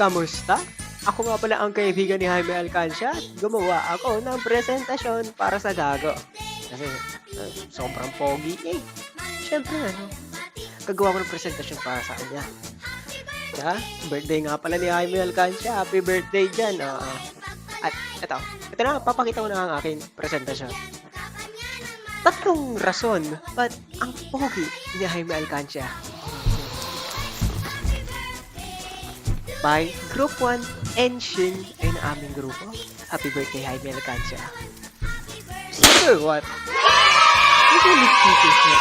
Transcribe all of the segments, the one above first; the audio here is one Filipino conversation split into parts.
kamusta? Ako nga pala ang kaibigan ni Jaime Alcancia at gumawa ako ng presentasyon para sa Gago. Kasi sobrang pogi eh. Siyempre gagawa ko ng presentasyon para sa kanya. Ha? Birthday nga pala ni Jaime Alcancia. Happy birthday dyan. At ito na, papakita ko na ang aking presentasyon. Tatlong rason ba't ang pogi ni Jaime Alcancia. By Group 1, Enshin ay na aming grupo. Happy birthday, Jaime Alcancia. Number 1. Yung ulit-titis niya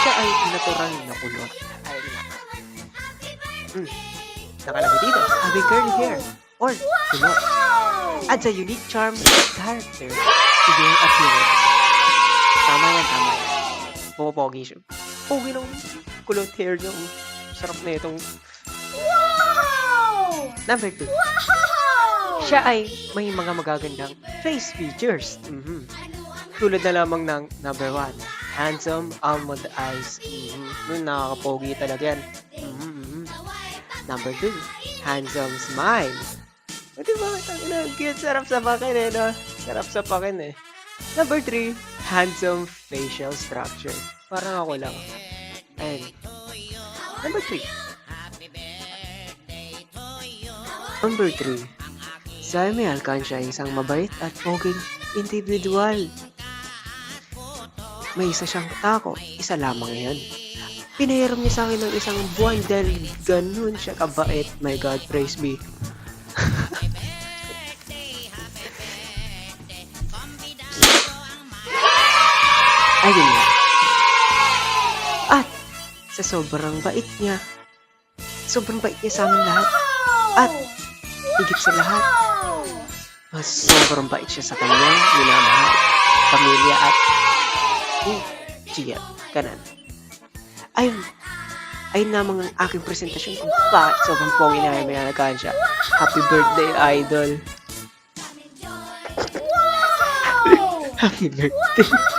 siya ay natural na kulot. Ay nga. Nakalagay dito, having curly hair or kulot. Adds a unique charm character to their appearance. Tama yan. Pumapogi siya. Pogi ng kulot hair niya. Sarap na itong... Number 2. Siya ay may mga magagandang face features. Tulad na lamang ng number 1. Handsome almond eyes. Nakakapogi talaga yan. Number 2. Handsome smile. Diba? Cute. Sarap sa pakin no? Sarap sa pakin Number 3. Handsome facial structure. Parang ako lang. Ayun. Number 3. Number 3. Si Jaime Alcancia ay isang mabait at poging individual. May isa siyang tako, isa lamang yan. Pinahiram niya sa akin ng isang buwan dahil ganun siya kabait. My God, praise be. Ayun nga. At sa sobrang bait niya sa amin lahat. At higit sa lahat, mas sobrang bait siya sa kanyang minamahal, pamilya at Gia, kanan. Ayun namang ang aking presentasyon kung bakit sobrang pogi na Jaime Alcancia. Happy birthday, idol! Happy birthday!